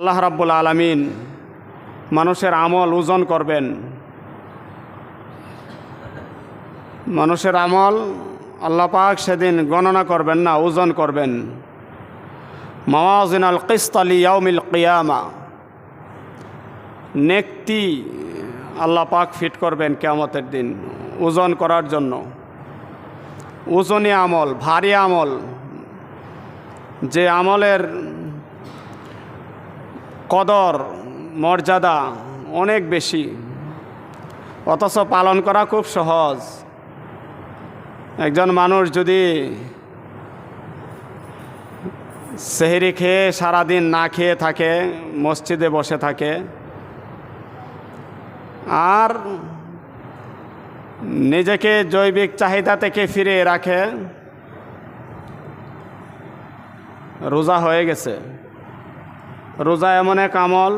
আল্লাহ রাব্বুল আলামিন মানুষের আমল ওজন করবেন। মানুষের আমল আল্লাহ পাক সেদিন গণনা করবেন না, ওজন করবেন। মাওয়াজিনাল কিসত লিয়াউমিল কিয়ামা, নেকটি আল্লাহ পাক ফিট করবেন কিয়ামতের দিন ওজন করার জন্য। ওজনী আমল, ভারী আমল, যে আমলের কদর মর্যাদা অনেক বেশি, অথচ পালন করা খুব সহজ। একজন মানুষ যদি সেহরি খেয়ে সারাদিন না খেয়ে থাকে, মসজিদে বসে থাকে, আর নিজেকে জৈবিক চাহিদা থেকে ফিরিয়ে রাখে, রোজা হয়ে গেছে। রোজা এমন এক আমল,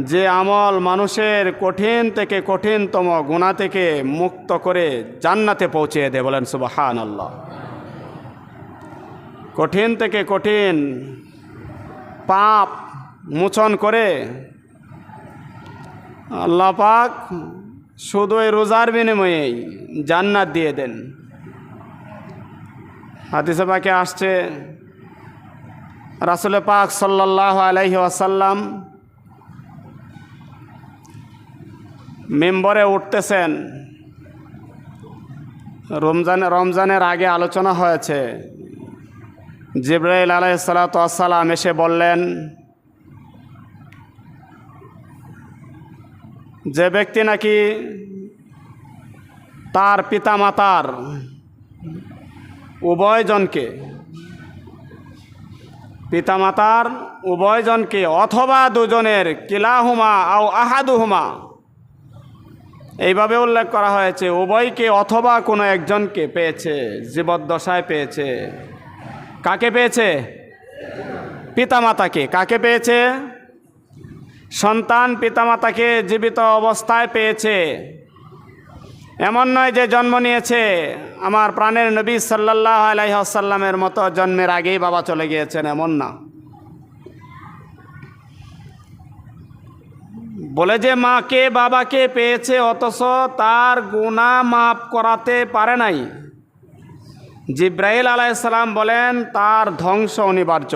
যে আমল মানুষের কঠিন থেকে কঠিনতম গুনাহ থেকে মুক্ত করে জান্নাতে পৌঁছিয়ে দেয়। বলেন সুবহানাল্লাহ। কঠিন থেকে কঠিন পাপ মোচন করে আল্লাহ পাক শুধু এই রোজার বিনিময়েই জান্নাত দিয়ে দেন। হাদিসে পাকে আসছে, রাসূল পাক সাল্লাল্লাহু আলাইহি ওয়াসাল্লাম মিম্বরে উঠতেছেন। রমজানের আগে আলোচনা হয়েছে, জিবরাইল আলাইহিস সালাতু ওয়াস সালাম এসে বললেন, যে ব্যক্তি নাকি তার পিতামাতার উভয়জনকে অথবা দুজনের কিলাহুমা আও আহাদুহুমা, এইভাবে উল্লেখ করা হয়েছে, উভয়কে অথবা কোনো একজনকে পেয়েছে, জীবদ্দশায় পেয়েছে। কাকে পেয়েছে? পিতামাতাকে। কাকে পেয়েছে? সন্তান পিতামাতাকে জীবিত অবস্থায় পেয়েছে। এমন নয় যে জন্ম নিয়েছে, আমার প্রাণের নবী সাল্লাল্লাহু আলাইহি ওয়াসাল্লামের মতো জন্মের আগেই বাবা চলে গিয়েছেন, এমন না। বলে যে মাকে বাবাকে পেয়েছে, অথচ তার গুনাহ মাফ করাতে পারে নাই। জিবরাইল আলাইহিস সালাম বলেন তার ধ্বংস অনিবার্য।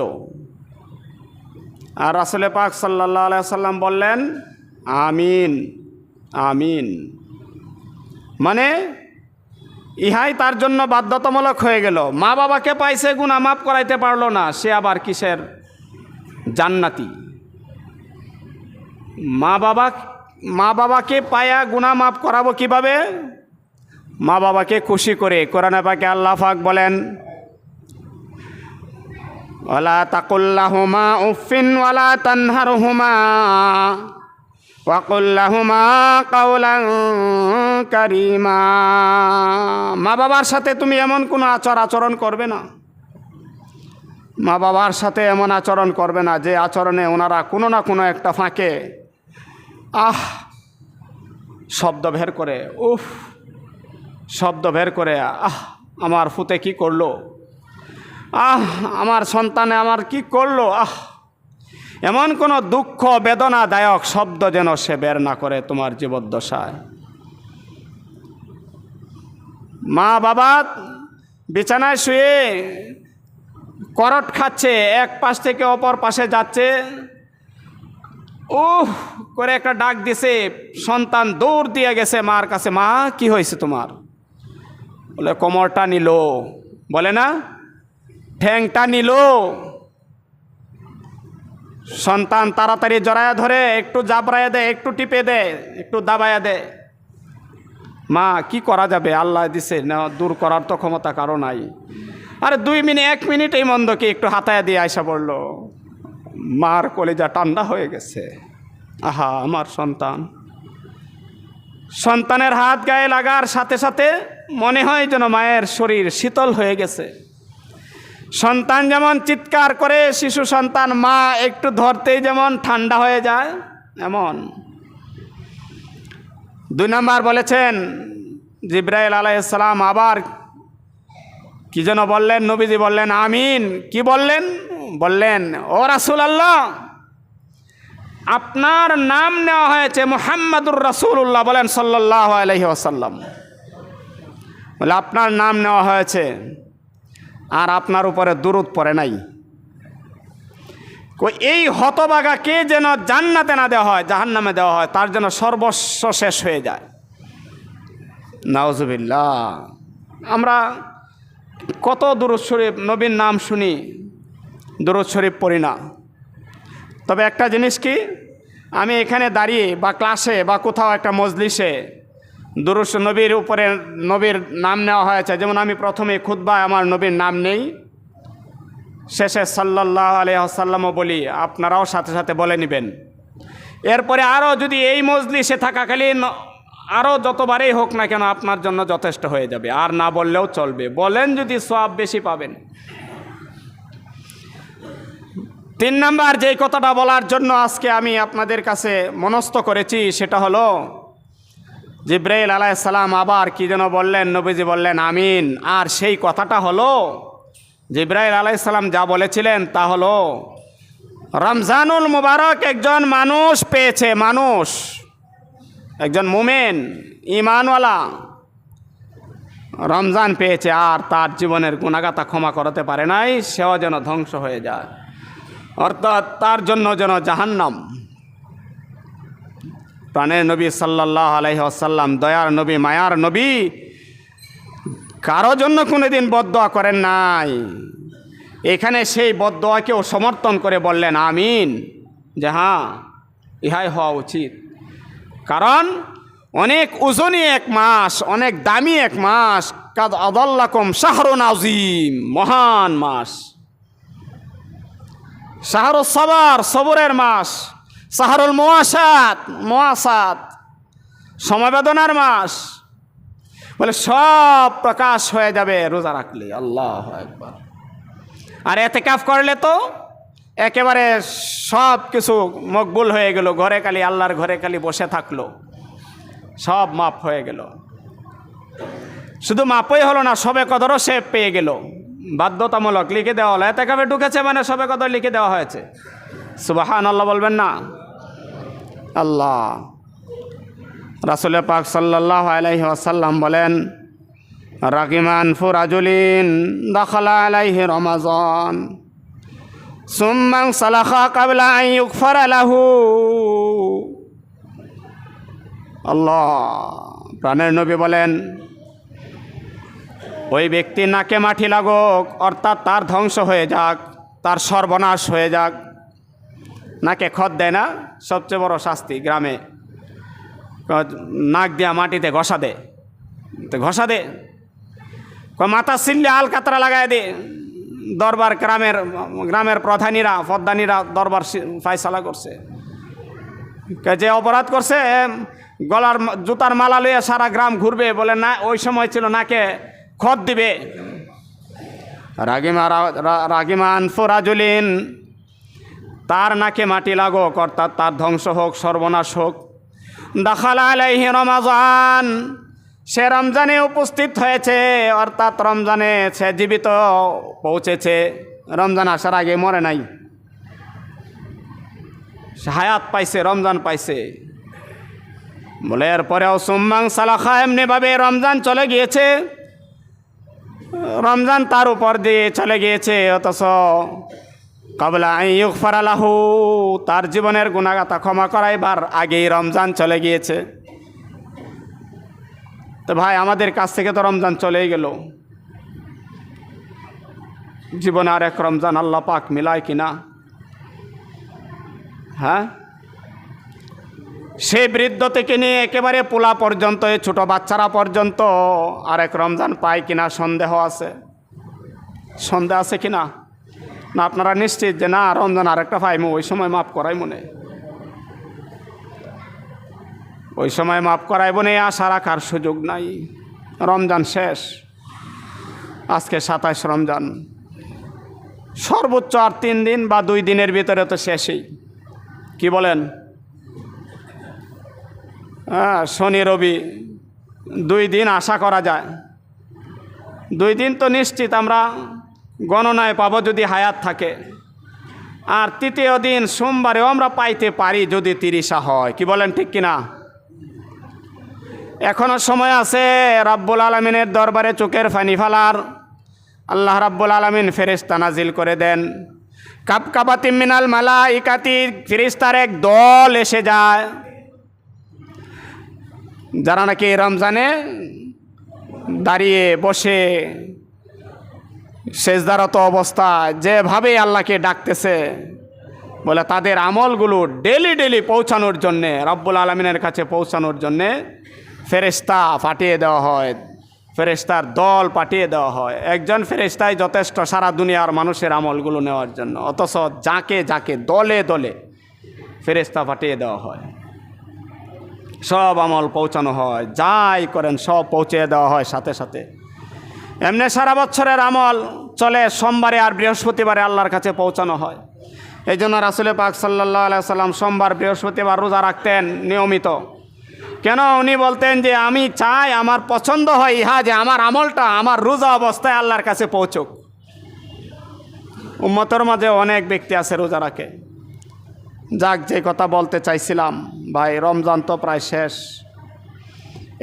আর রাসূল পাক সাল্লাল্লাহু আলাইহি ওয়াসাল্লাম বললেন আমিন আমিন, মানে ইহাই তার জন্য বাধ্যতামূলক হয়ে গেল। মা বাবাকে পাইছে, গুনাহ মাফ করাইতে পারলো না, সে আবার কিসের জান্নাতি? মা বাবাকে পায়া গুনাহ মাফ করাবো কিভাবে? মা বাবাকে খুশি করে। কোরআনে পাকে আল্লাহ পাক বলেন, ওয়ালা তাকুল্লাহুমা উফিন ওয়ালা তানহারহুমা ওয়াকুল্লাহুমা কাওলান কারীমা। মা বাবার সাথে তুমি এমন কোনো আচরণ করবে না। মা বাবার সাথে এমন আচরণ করবে না যে আচরণে ওনারা কোনো না কোনো একটা ফাঁকে শব্দ বের করে, উফ শব্দ বের করে, আমার ফুতে কি করলো, আমার সন্তানে আমার কি করলো, এমন কোনো দুঃখ বেদনাদায়ক শব্দ যেন সে বের না করে তোমার জীবদ্দশায়। মা বাবা বিছানায় শুয়ে করট খাচ্ছে, এক পাশ থেকে অপর পাশে যাচ্ছে, করে একটা ডাক দিছে, সন্তান দৌড় দিয়ে গেছে মার কাছে, মা কি হয়েছে তোমার? বলে কোমরটা নিল, বলে না ঠ্যাংটা নিল। সন্তান তাড়াতাড়ি জড়ায়া ধরে, একটু জাবরায়া দেয়, একটু টিপে দেয়, একটু দাবায়া দেয়। মা কি করা যাবে, আল্লাহ দিছে না, দূর করার তো ক্ষমতা কারো নাই। আরে 1 মিনিট এই মন্দকে একটু হাতায়া দিয়ে আয়সা পড়ল, মার কলিজা ঠান্ডা হয়ে গেছে। আহা আমার সন্তানের হাত গায়ে লাগার সাথে সাথে মনে হয় যেন মায়ের শরীর শীতল হয়ে গেছে। সন্তান যেমন চিৎকার করে, শিশু সন্তান মা একটু ধরতেই যেমন ঠান্ডা হয়ে যায়, এমন। 2 নম্বর বলেছেন জিবরাইল আলাইহিস সালাম আবার কি যেন বললেন, নবীজি বললেন আমিন। কি বললেন? বললেন ও রাসূলুল্লাহ, আপনার নাম নেওয়া হয়েছে মুহাম্মাদুর রাসূলুল্লাহ, বলেন সাল্লাল্লাহু আলাইহি ওয়াসাল্লাম, বলে আপনার নাম নেওয়া হয়েছে আর আপনার উপরে দুরূদ পড়ে নাই। এই হতভাগাকে যেন জান্নাতে না দেওয়া হয়, জাহান্নামে দেওয়া হয়, তার জন্য সর্বস্ব শেষ হয়ে যায়। নাউজুবিল্লাহ। আমরা কত দুরূদ শরীফ, নবীর নাম শুনি, দুরূদ শরীফ পড়ি না। তবে একটা জিনিস কি, আমি এখানে দাঁড়িয়ে বা ক্লাসে বা কোথাও একটা মজলিসে দুরূদ নবীর উপরে নবীর নাম নেওয়া হয়েছে, যেমন আমি প্রথমে খুতবায় আমার নবীর নাম নেই, শেষে সাল্লাল্লাহু আলাইহি ওয়াসাল্লামও বলি, আপনারাও সাথে সাথে বলে নেবেন। এরপরে আরও যদি এই মজলিসে থাকাকালীন আরও যতবারই হোক না কেন আপনার জন্য যথেষ্ট হয়ে যাবে, আর না বললেও চলবে, বলেন যদি সওয়াব বেশি পাবেন। 3 নাম্বার যেই কথাটা বলার জন্য আজকে আমি আপনাদের কাছে মনস্থ করেছি সেটা হলো, জিবরাইল আলাইহিস সালাম আবার কি যেন বললেন, নবীজি বললেন আমিন। আর সেই কথাটা হলো, জিবরাইল আলাইহিস সালাম যা বলেছিলেন তা হলো, রমজানুল মুবারক একজন মানুষ পেয়েছে, মানুষ, একজন মুমিন ঈমানওয়ালা রমজান পেয়েছে, আর তার জীবনের গুনাহগাতা ক্ষমা করতে পারে নাই, সেও যেন ধ্বংস হয়ে যায়, অর্থাৎ তার জন্য যেন জাহান্নাম। প্রাণের নবী সাল্লাল্লাহু আলাইহি ওয়াসাল্লাম, দয়ার নবী, মায়ার নবী, কারো জন্য কোনোদিন বদদোয়া করেন নাই। এখানে সেই বদদোয়াকেও সমর্থন করে বললেন আমিন, যে হ্যাঁ ইহাই হওয়া উচিত। কারণ অনেক ওজনী এক মাস, অনেক দামি এক মাস, কাদ আদাল্লাকুম শাহরুন আযীম, মহান মাস, শাহরুস সবর, সবরের মাস, শাহরুল মুওয়াসাত, সমবেদনার মাস, বলে সব প্রকাশ হয়ে যাবে রোজা রাখলে। আল্লাহু আকবার। আর ইতিকাফ করলে তো একেবারে সব কিছু মকবুল হয়ে গেল, ঘরে খালি আল্লাহর ঘরে খালি বসে থাকলো, সব মাপ হয়ে গেল। শুধু মাপই হলো না, সবে কদরও সে পেয়ে গেল, বাধ্যতামূলক লিখে দেওয়া হলো। ইতিকাফে ঢুকেছে মানে সবে কদর লিখে দেওয়া হয়েছে। সুবহানাল্লাহ বলবেন না? আল্লাহ। রাসূল পাক সাল্লাল্লাহু আলাইহি ওয়াসাল্লাম বলেন, রাগিমান ফুরাজুলিন দাখালা আলাইহি রমাজান সুম্মান সালাখা ক্বাবলা আন ইগফারা লাহু। আল্লাহ। প্রাণের নবী বলেন, ওই ব্যক্তি নাকে মাটি লাগুক, অর্থাৎ তার ধ্বংস হয়ে যাক, তার সর্বনাশ হয়ে যাক। নাকে খত দেয় না, সবচেয়ে বড় শাস্তি গ্রামে, নাক দিয়া মাটিতে ঘষা দে, তো ঘষা দে, মাথা সিল্লে আল কাতরা লাগাই দে। দরবার গ্রামের প্রধানীরা দরবার ফায়সালা করছে, যে অপরাধ করছে গলার জুতার মালা লইয়া সারা গ্রাম ঘুরবে, বলে না ওই সময় ছিল নাকে খত দিবে। রাগিমান ফুরাজুলিন, তার নাকে মাটি লাগুক, অর্থাৎ তার ধ্বংস হোক, সর্বনাশ হোক। দাখালা আলাইহি রমাজান, সে রমজানে উপস্থিত হয়েছে, অর্থাৎ রমজানে সে জীবিত পৌঁছেছে, রমজান আসার আগে মরে নাই, হায়াত পাইছে, রমজান পাইছে। বলে এরপরেও সুম্মান সালাখা, এমনিভাবে রমজান চলে গিয়েছে, রমজান তার উপর দিয়ে চলে গিয়েছে, অথচ ক্বাবলা আন ইগফারা লাহু, তার জীবনের গুনাহগাতা ক্ষমা করাইবার আগেই রমজান চলে গিয়েছে। তো ভাই, আমাদের কাছ থেকে তো রমজান চলেই গেল, জীবনে আর এক রমজান আল্লাহ পাক মিলায় কিনা? হ্যাঁ, সেই বৃদ্ধ থেকে নিয়ে একেবারে পোলা পর্যন্ত, এই ছোটো বাচ্চারা পর্যন্ত আর এক রমজান পায় কিনা সন্দেহ আছে। সন্দেহ আছে কিনা? না আপনারা নিশ্চিত যে না রমজান আরেকটা পাইমু, ওই সময় মাফ করাই মনে, ওই সময় মাফ করাইব না, আশা রাখার সুযোগ নাই। রমজান শেষ, আজকে 27 রমজান, সর্বোচ্চ আর 3 দিন বা 2 দিনের ভিতরে তো শেষই। কি বলেন? হ্যাঁ, শনি রবি 2 দিন আশা করা যায়, 2 দিন তো নিশ্চিত আমরা গণনায় পাবো যদি হায়াত থাকে। আর তৃতীয় দিন সোমবারেও আমরা পাইতে পারি যদি 30 হয়। কি বলেন, ঠিক কিনা? এখনো সময় আছে রাব্বুল আলামিনের দরবারে চোখের পানি ফেলার। আল্লাহ রাব্বুল আলামিন ফেরেশতা নাজিল করে দেন। কাবকাবাতিম মিনাল মালাইকাতি, ফেরেশতার এক দল এসে যায়, যারা নাকি রমজানে দাঁড়িয়ে বসে সেজদারত অবস্থায় যেভাবে আল্লাহকে ডাকতেছে, বলে তাদের আমলগুলো ডেলি ডেলি পৌঁছানোর জন্যে, রব্বুল আলমিনের কাছে পৌঁছানোর জন্যে ফেরেশতা পাঠিয়ে দেওয়া হয়, ফেরেশতার দল পাঠিয়ে দেওয়া হয়। একজন ফেরেশতাই যথেষ্ট সারা দুনিয়ার মানুষের আমলগুলো নেওয়ার জন্য, অথচ যাকে যাকে দলে দলে ফেরেশতা পাঠিয়ে দেওয়া হয়, সব আমল পৌঁছানো হয়, যাই করেন সব পৌঁছে দেওয়া হয় সাথে সাথে। এমনি সারা বছরের আমল চলে, সোমবারে আর বৃহস্পতিবারে আল্লাহর কাছে পৌঁছানো হয়। এই জন্য রাসূল পাক সাল্লাল্লাহু আলাইহি সাল্লাম সোমবার বৃহস্পতিবার রোজা রাখতেন নিয়মিত। কেন? উনি বলতেন যে আমি চাই, আমার পছন্দ হয় ইহা যে আমার আমলটা আমার রোজা অবস্থায় আল্লাহর কাছে পৌঁছুক। উম্মতের মাঝে অনেক ব্যক্তি আছে রোজা রাখে। যাক, যে কথা বলতে চাইছিলাম ভাই, রমজান তো প্রায় শেষ,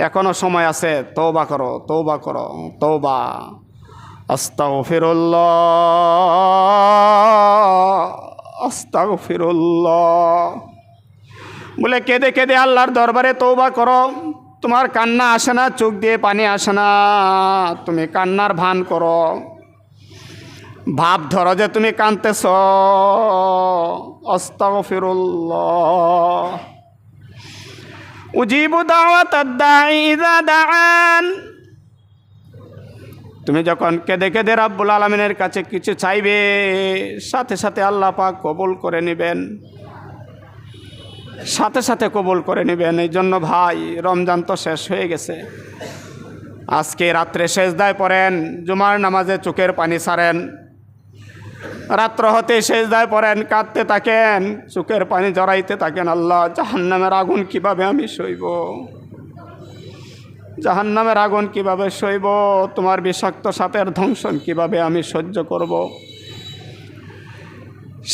এখনো সময় আছে। তওবা করো, তওবা করো, তওবা। আস্তাগফিরুল্লাহ, আস্তাগফিরুল্লাহ বলে কেঁদে কেঁদে আল্লাহর দরবারে তওবা করো। তোমার কান্না আসে না, চোখ দিয়ে পানি আসে না, তুমি কান্নার ভান করো, ভাব ধরো যে তুমি কাঁদতেছ। আস্তাগফিরুল্লাহ, উজিবু দাওয়াতাদ দাঈ ইযা দাআন। তুমি যখন কেঁদে কেঁদে রাব্বুল আলামিনের কাছে কিছু চাইবে, সাথে সাথে আল্লাহ পাক কবুল করে নেবেন, সাথে সাথে কবুল করে নেবেন। এই জন্য ভাই, রমজান তো শেষ হয়ে গেছে। আজকে রাত্রে সেজদায় পড়েন, জুমার নামাজে চোখের পানি ছাড়েন, রাত্র হতে সেজদায় পড়েন, কাঁদতে থাকেন, চোখের পানি জড়াইতে থাকেন। আল্লাহ, জাহান্নামের আগুন কিভাবে আমি সইব, জাহান্নামের আগুন কিভাবে সইব, তোমার বিষাক্ত সাপের ধ্বংসন কিভাবে আমি সহ্য করব,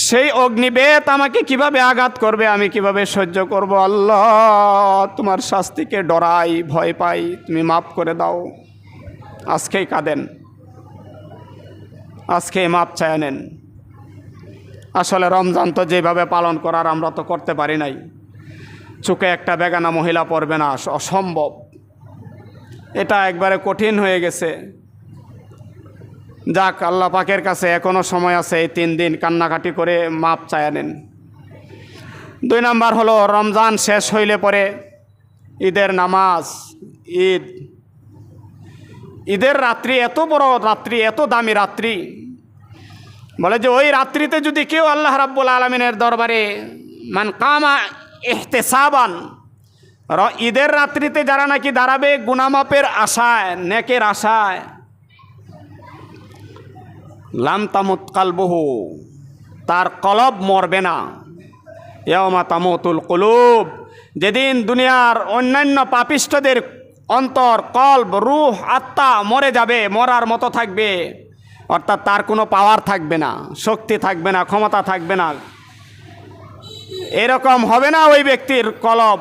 সেই অগ্নিবেত আমাকে কিভাবে আঘাত করবে, আমি কিভাবে সহ্য করব। আল্লাহ, তোমার শাস্তিকে ডরাই, ভয় পাই, তুমি মাফ করে দাও। আজকেই কাঁদেন, আজকেই মাপ চায় নেন। আসলে রমজান তো যেভাবে পালন করার আমরা তো করতে পারি নাই। চোখে একটা বেগানা মহিলা পড়বে না, অসম্ভব, এটা একবারে কঠিন হয়ে গেছে। যাক, আল্লাহ পাকের কাছে এখনও সময় আছে, এই 3 দিন কান্নাকাটি করে মাপ চায় নেন। 2 নাম্বার হলো, রমজান শেষ হইলে পরে ঈদের নামাজ, ঈদের রাত্রি, এত বড় রাত্রি, এত দামি রাত্রি, বলে যে ওই রাত্রিতে যদি কেউ আল্লাহ রাব্বুল আলামিনের দরবারে মান কামা ইহতিসাবান, ঈদের রাত্রিতে যারা নাকি দাঁড়াবে গুনামাপের আশায়, নেকের আশায়, লাম তামুত কালবুহু, তার কলব মরবে না। ইয়াওমা তামুতুল কুলুব, যেদিন দুনিয়ার অন্যান্য পাপিষ্ঠদের অন্তর, কলব, রূহ, আত্মা মরে যাবে, মরার মতো থাকবে, অর্থাৎ তার কোনো পাওয়ার থাকবে না, শক্তি থাকবে না, ক্ষমতা থাকবে না। এরকম হবে না ওই ব্যক্তির কলব।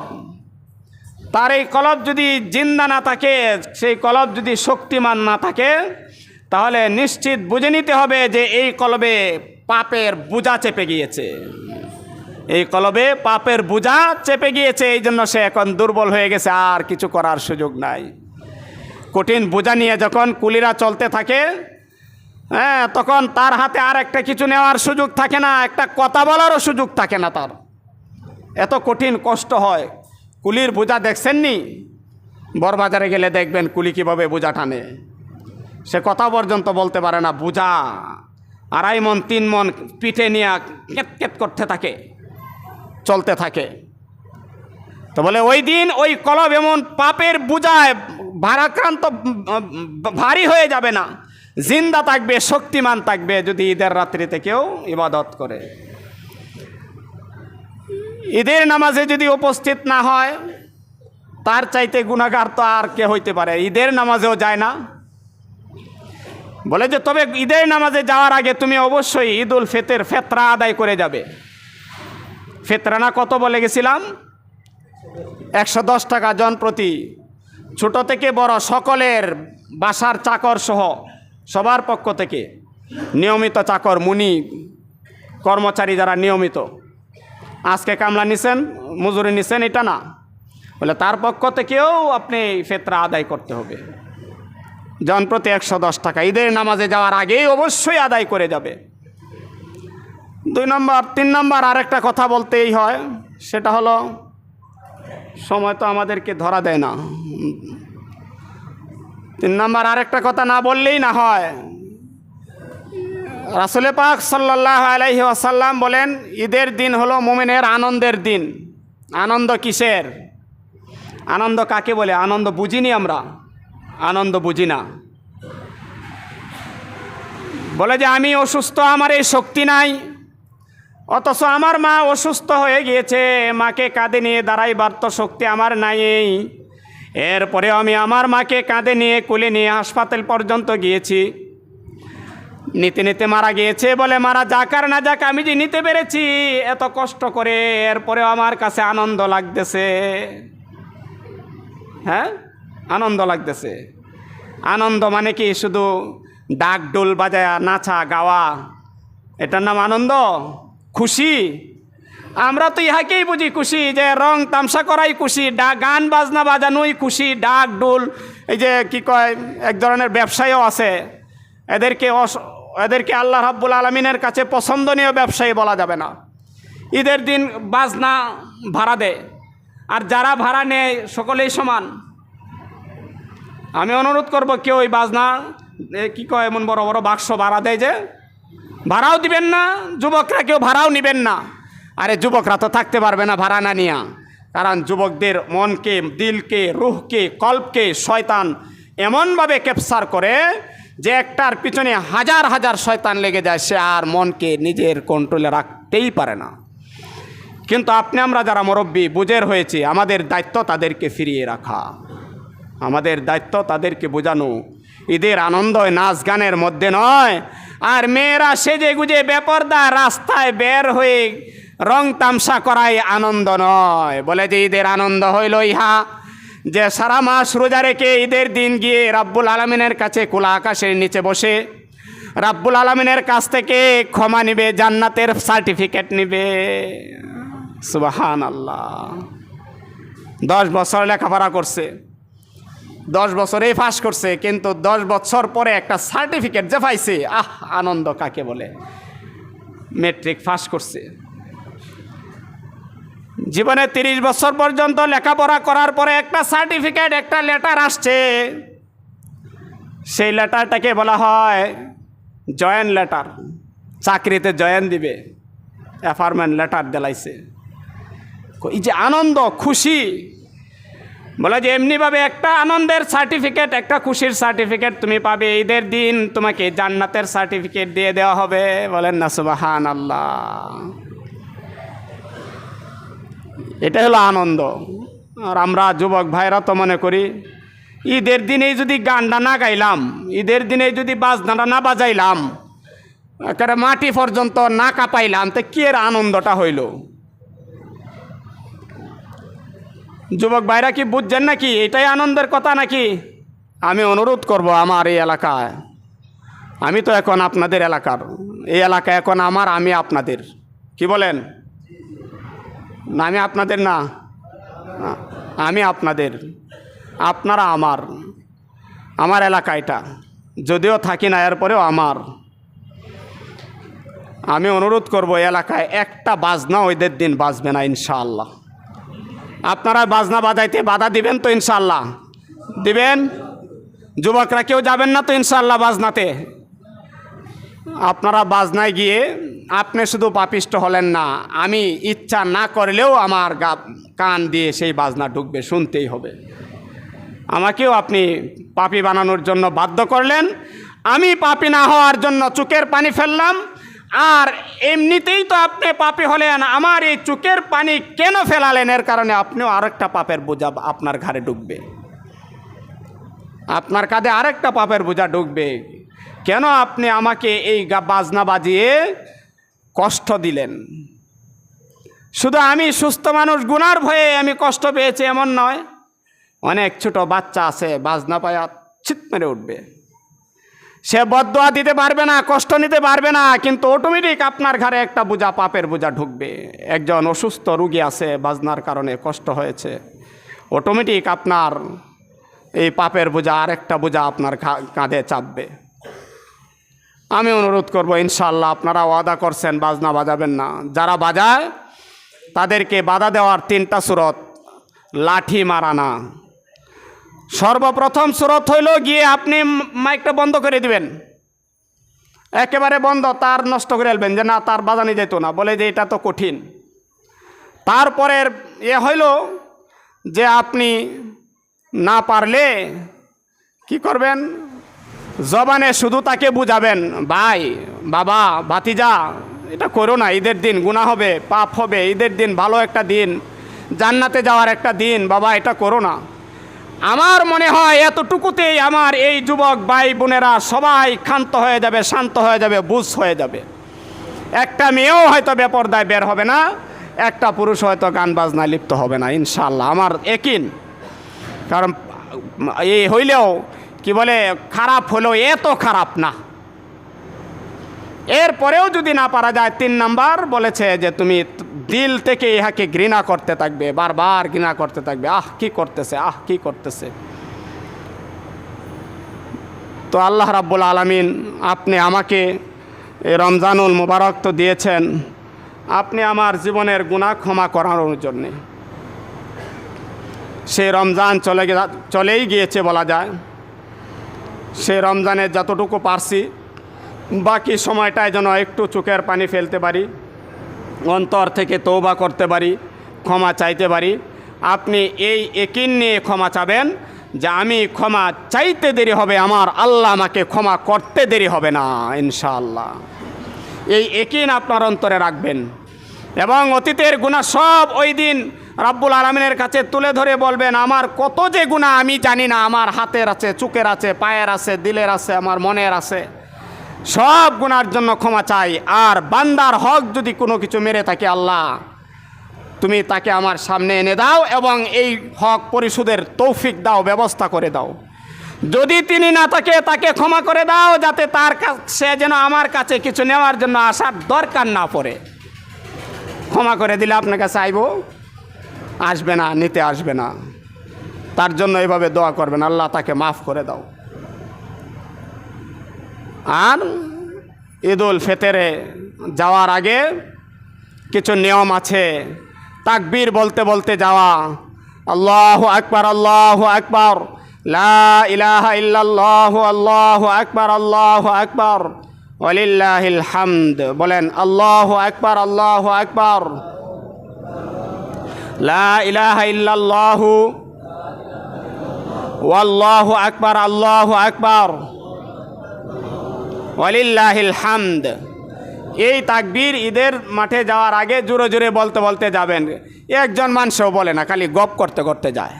তার এই কলব যদি জিন্দা না থাকে, সেই কলব যদি শক্তিমান না থাকে, তাহলে নিশ্চিত বুঝে নিতে হবে যে এই কলবে পাপের বোঝা চেপে গিয়েছে, এই কলবে পাপের বোঝা চেপে গিয়েছে। এই জন্য সে এখন দুর্বল হয়ে গেছে, আর কিছু করার সুযোগ নাই। কঠিন বোঝা নিয়ে যখন কুলিরা চলতে থাকে, তখন তার হাতে আর একটা কিছু নেওয়ার সুযোগ থাকে না, একটা কথা বলারও সুযোগ থাকে না তার। এত কঠিন কষ্ট হয়। কুলির বোঝা দেখছেননি? বড়বাজারে গেলে দেখবেন কুলি কীভাবে বোঝা টানে, সে কথা পর্যন্ত বলতে পারে না। বোঝা 2.5 মণ 3 মণ পিঠে নিয়ে কেট কেট করতে থাকে, চলতে থাকে। তো বলে ওই দিন ওই কলব এমন পাপের বোঝায় ভারাক্রান্ত, ভারী হয়ে যাবে না, জিন্দা থাকবে, শক্তিমান থাকবে, যদি ঈদের রাত্রিতে কেউ ইবাদত করে। ঈদের নামাজে যদি উপস্থিত না হয়, তার চাইতে গুনাহগার তো আর কে হইতে পারে? ঈদের নামাজেও যায় না, বলে যে তবে ঈদের নামাজে যাওয়ার আগে তুমি অবশ্যই ঈদুল ফেতরা আদায় করে যাবে। ফেতরানা কত বলে গেছিলাম? 110 টাকা জন প্রতি। ছোট থেকে বড় সকলের, বাসার চাকর সহ সবার পক্ষ থেকে, নিয়মিত চাকর, মুনি, কর্মচারী যারা নিয়মিত, আজকে কামলা নিছেন, মজুরি নিছেন, এটা না, বলে তার পক্ষ থেকেও আপনি ফেতরা আদায় করতে হবে। জন প্রতি 110 টাকা ঈদের নামাজে যাওয়ার আগেই অবশ্যই আদায় করে যাবে। 2 নম্বর 3 নম্বর আরেকটা কথা বলতেই হয়, সেটা হলো সময় তো আমাদেরকে ধরা দেয় না। 3 নম্বর আরেকটা কথা না বললেই না হয়। রাসূল পাক সাল্লাল্লাহু আলাইহি ওয়াসাল্লাম বলেন, ঈদের দিন হলো মুমিনের আনন্দের দিন। আনন্দ কিসের? আনন্দ কাকে বলে? আনন্দ বুঝিনি আমরা, আনন্দ বুঝি না। বলে যে আমি অসুস্থ, আমার এই শক্তি নাই, অথচ আমার মা অসুস্থ হয়ে গিয়েছে, মাকে কাঁধে নিয়ে দাঁড়াইবার তো শক্তি আমার নাই। এরপরে আমি আমার মাকে কাঁধে নিয়ে কোলে নিয়ে হাসপাতাল পর্যন্ত গিয়েছি, নিতে নিতে মারা গিয়েছে। বলে মারা যাক আর না যাক, আমি যে নিতে পেরেছি এত কষ্ট করে, এরপরেও আমার কাছে আনন্দ লাগতেছে। হ্যাঁ, আনন্দ লাগতেছে। আনন্দ মানে কি শুধু ডাক ডোল বাজায়া নাচা গাওয়া, এটার নাম আনন্দ? খুশি? আমরা তো ইহাকেই বুঝি খুশি, যে রং তামসা করাই খুশি, গান বাজনা বাজানোই খুশি, ডাক ডোল। এই যে কি কয়, এক ধরনের ব্যবসায়ীও আছে, এদেরকে আল্লাহ রাব্বুল আলামিনের কাছে পছন্দনীয় ব্যবসায়ী বলা যাবে না। ঈদের দিন বাজনা ভাড়া দেয়, আর যারা ভাড়া নেয় সকলেই সমান। আমি অনুরোধ করব, কেউ ওই বাজনা কি কয় এমন বড় বড় বাক্স ভাড়া দেয়, যে ভাড়াও দিবেন না, যুবকরা কেউ ভাড়াও নেবেন না। আরে যুবকরা তো থাকতে পারবে না ভাড়া না নিয়া, কারণ যুবকদের মনকে, দিলকে, রুহকে, কল্পকে শয়তান এমনভাবে ক্যাপচার করে যে একটার পিছনে হাজার হাজার শয়তান লেগে যায়, সে আর মনকে নিজের কন্ট্রোলে রাখতেই পারে না। কিন্তু আপনি আমরা যারা মুরব্বী বুঝের হয়েছি, আমাদের দায়িত্ব তাদেরকে ফিরিয়ে রাখা, আমাদের দায়িত্ব তাদেরকে বোঝানো। ঈদের আনন্দ নাচ গানের মধ্যে নয়। আর মেয়েরা সেজে গুজে বেপরদা রাস্তায় বের হয়ে রং তামসা করাই আনন্দ নয়। বলে যে ঈদের আনন্দ হইল ইহা, যে সারা মাস রোজা রেখে ঈদের দিন গিয়ে রাব্বুল আলামিনের কাছে খোলা আকাশের নিচে বসে রাব্বুল আলামিনের কাছ থেকে ক্ষমা নিবে, জান্নাতের সার্টিফিকেট নিবে। সুবহানাল্লাহ। 10 বছর লেখাপড়া করছে, 10 বছরেই পাস করছে, কিন্তু 10 বছর পরে একটা সার্টিফিকেট যে পাইছে, আনন্দ কাকে বলে? মেট্রিক পাস করছে। জীবনে 30 বছর পর্যন্ত লেখাপড়া করার পরে একটা সার্টিফিকেট, একটা লেটার আসছে, সেই লেটারটাকে বলা হয় জয়েন লেটার। চাকরিতে জয়েন দিবে, অ্যাপয়েন্টমেন্ট লেটার দিলাইছে। এই যে আনন্দ, খুশি, বলে যে এমনিভাবে একটা আনন্দের সার্টিফিকেট, একটা খুশির সার্টিফিকেট তুমি পাবে ঈদের দিন, তোমাকে জান্নাতের সার্টিফিকেট দিয়ে দেওয়া হবে। বলেন না সুবহানাল্লাহ। এটা হলো আনন্দ। আর আমরা যুবক ভাইরা তো মনে করি ঈদের দিনেই যদি গানটা না গাইলাম, ঈদের দিনে যদি বাজনাটা না বাজাইলাম, একেবারে মাটি পর্যন্ত না কাঁপাইলাম, তো কি এর আনন্দটা হইল? যুবক ভাইরা কি বুঝছেন নাকি এটাই আনন্দের কথা নাকি? আমি অনুরোধ করব, আমার এই এলাকায়, আমি তো এখন আপনাদের এলাকার, এই এলাকা এখন আমার, আমি আপনাদের, কি বলেন? না, আমি আপনাদের না, আমি আপনাদের, আপনারা আমার, আমার এলাকা এটা, যদিও থাকি না এরপরেও আমার। আমি অনুরোধ করব, এলাকায় একটা বাজনা ওইদের দিন বাজবে না ইনশাআল্লাহ। আপনারা বাজনা বাজাইতে বাধা দিবেন তো ইনশাআল্লাহ? দিবেন? যুবকরা কেউ যাবেন না তো ইনশাআল্লাহ বাজনাতে? আপনারা বাজনায় গিয়ে আপনি শুধু পাপিষ্ট হলেন না, আমি ইচ্ছা না করলেও আমার কান দিয়ে সেই বাজনা ঢুকবে, শুনতেই হবে। আমাকেও আপনি পাপী বানানোর জন্য বাধ্য করলেন, আমি পাপী না হওয়ার জন্য চোখের পানি ফেললাম। আর এমনিতেই তো আপনি পাপী হলেন, আমার এই চোখের পানি কেন ফেলালেন? এর কারণে আপনিও আরেকটা পাপের বোঝা আপনার ঘাড়ে ঢুকবে, আপনার কাঁধে আরেকটা পাপের বোঝা ঢুকবে। কেন আপনি আমাকে এই বাজনা বাজিয়ে কষ্ট দিলেন? শুধু আমি সুস্থ মানুষ গুনার ভয়ে আমি কষ্ট পেয়েছি এমন নয়, অনেক ছোট বাচ্চা আছে বাজনা পায়া ছিট মেরে উঠবে, সে বদদোয়া দিতে পারবে না, কষ্ট নিতে পারবে না, কিন্তু অটোমেটিক আপনার ঘরে একটা বোঝা, পাপের বোঝা ঢুকবে। একজন অসুস্থ রুগী আছে, বাজনার কারণে কষ্ট হয়েছে, অটোমেটিক আপনার এই পাপের বোঝা আরেকটা বোঝা আপনার কাঁধে চাপবে। আমি অনুরোধ করব, ইনশাআল্লাহ আপনারা ওয়াদা করছেন বাজনা বাজাবেন না। যারা বাজায় তাদেরকে বাধা দেওয়ার 3টা সূরত। লাঠি মারা না। সর্বপ্রথম সূরত হইল গিয়ে আপনি মাইকটা বন্ধ করে দিবেন, একেবারে বন্ধ, তার নষ্ট করে ফেলবেন, যে না তার বাজানি যেত না, বলে যে এটা তো কঠিন। তারপরের হইল যে আপনি না পারলে কি করবেন, জবানে শুধু তাকে বুঝাবেন, ভাই, বাবা, ভাতিজা, এটা করো না, ঈদের দিন গুনাহ হবে, পাপ হবে, ঈদের দিন ভালো একটা দিন, জান্নাতে যাওয়ার একটা দিন, বাবা এটা করো না। আমার মনে হয় এতটুকুতেই আমার এই যুবক ভাই বোনেরা সবাই ক্ষান্ত হয়ে যাবে, শান্ত হয়ে যাবে, বুঝ হয়ে যাবে। একটা মেয়েও হয়তো বেপরদায় বের হবে না, একটা পুরুষ হয়তো গান বাজনায় লিপ্ত হবে না, ইনশাআল্লাহ, আমার একিন। কারণ এই হইলেও কি বলে, খারাপ হলেও এত খারাপ না। এরপরেও যদি না পারা যায়, 3 নাম্বার বলেছে যে তুমি দিল থেকে ইহাকে ঘৃণা করতে থাকবে, বারবার ঘৃণা করতে থাকবে, আহ কি করতেছে, আহ কি করতেছে। তো আল্লাহ রাব্বুল আলামিন, আপনি আমাকে এই রমজানুল মুবারক তো দিয়েছেন, আপনি আমার জীবনের গুনাহ ক্ষমা করানোর জন্যে। সেই রমজান চলেই গিয়েছে বলা যায়। সেই রমজানে যতটুকু পারছি, বাকি সময়টায় যেন একটু চোখের পানি ফেলতে পারি, অন্তর থেকে তওবা করতে পারি, ক্ষমা চাইতে পারি। আপনি এই একিন নিয়ে ক্ষমা চাবেন যে আমি ক্ষমা চাইতে দেরি হবে, আমার আল্লাহ আমাকে ক্ষমা করতে দেরি হবে না, ইনশাআল্লাহ। এই একিন আপনার অন্তরে রাখবেন এবং অতীতের গুনাহ সব ওই দিন রাব্বুল আলামিনের কাছে তুলে ধরে বলবেন, আমার কত যে গুনাহ আমি জানি না, আমার হাতের আছে, চোখের আছে, পায়ের আছে, দিলের আছে, আমার মনের আছে, সব গুনার জন্য ক্ষমা চাই। আর বান্দার হক যদি কোনো কিছু মেরে থাকে, আল্লাহ তুমি তাকে আমার সামনে এনে দাও এবং এই হক পরিশোধের তৌফিক দাও, ব্যবস্থা করে দাও। যদি তিনি না থাকে, তাকে ক্ষমা করে দাও, যাতে তার সে যেন আমার কাছে কিছু নেওয়ার জন্য আসার দরকার না পড়ে। ক্ষমা করে দিলে আপনার কাছে আসবে না, নিতে আসবে না। তার জন্য এইভাবে দোয়া করবেন, আল্লাহ তাকে মাফ করে দাও। আর ঈদুল ফিতরে যাওয়ার আগে কিছু নিয়ম আছে। তাকবীর বলতে বলতে যাওয়া, আল্লাহু আকবার, আল্লাহু আকবার, লা ইলাহা ইল্লাল্লাহু, আল্লাহু আকবার, আল্লাহু আকবার, ওয়ালিল্লাহিল হামদ। বলেন আল্লাহু আকবার, আল্লাহু আকবার, লা ইলাহা ইল্লাল্লাহু, ওয়াল্লাহু আকবার, আল্লাহু আকবার, ওয়ালিল্লাহিল হামদ। এই তাকবীর ঈদের মাঠে যাওয়ার আগে জোরে জোরে বলতে বলতে যাবেন। একজন মানুষও বলে না, খালি গপ করতে করতে যায়,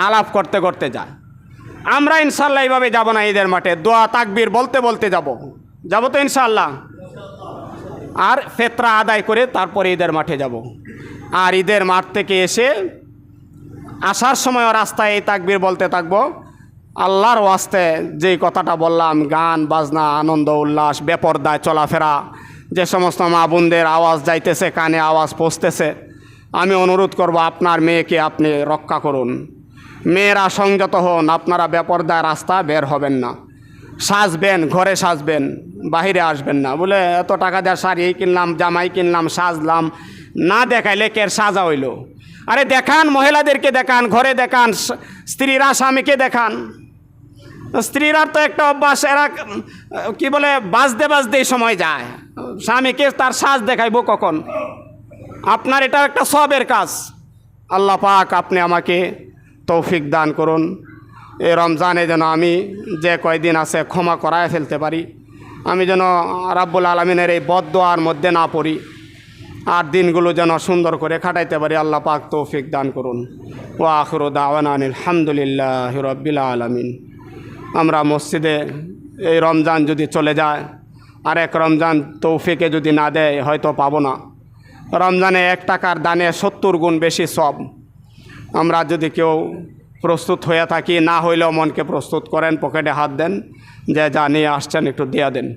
আলাপ করতে করতে যায়। আমরা ইনশাল্লাহ এইভাবে যাব না, ঈদের মাঠে দোয়া তাকবীর বলতে বলতে যাব তো ইনশাল্লাহ। আর ফিতরা আদায় করে তারপরে ঈদের মাঠে যাব। আর ঈদের মাঠ থেকে এসে আসার সময়ও রাস্তায় এই তাকবীর বলতে থাকবো। আল্লাহর ওয়াস্তে যেই কথাটা বললাম, গান বাজনা, আনন্দ উল্লাস, বেপরদায় চলাফেরা, যে সমস্ত মা বোনদের আওয়াজ যাইতেছে, কানে আওয়াজ পৌঁছতেছে, আমি অনুরোধ করব আপনার মেয়েকে আপনি রক্ষা করুন। মেয়েরা সংযত হন, আপনারা বেপরদায় রাস্তা বের হবেন না। সাজবেন, ঘরে সাজবেন, বাহিরে আসবেন না। বলে এত টাকা দেওয়া শাড়ি কিনলাম, জামাই কিনলাম, সাজলাম, না দেখাইলে কের সাজা হইল? আরে দেখান, মহিলাদেরকে দেখান, ঘরে দেখান, স্ত্রীরা স্বামীকে দেখান। স্ত্রীরা তো একটা অভ্যাস, এরা কি বলে, বাজতে বাজতেই সময় যায়, স্বামীকে তার সাজ দেখাইব কখন? আপনার এটা একটা সবের কাজ। আল্লাহ পাক আপনি আমাকে তৌফিক দান করুন, এই রমজানে যেন আমি যে কয়দিন আছে ক্ষমা করায় ফেলতে পারি, আমি যেন রাব্বুল আলামিনের এই বদদোয়ার মধ্যে না পড়ি, আর দিনগুলো যেন সুন্দর করে কাটাইতে পারি। আল্লাহ পাক তৌফিক দান করুন। ওয়া আখিরু দাওয়ানা আলহামদুলিল্লাহি রাব্বিল আলামিন। আমরা মসজিদে এই রমজান যদি চলে যায়, আরেক রমজান তৌফিকে যদি না দেয় হয়তো পাবো না। রমজানে 1 টাকার দানে 70 গুণ বেশি সব। আমরা যদি কেউ প্রস্তুত হয়ে থাকি, না হইলেও মনকে প্রস্তুত করেন, পকেটে হাত দেন, যে যা নিয়ে আসছেন একটু দিয়ে দেন।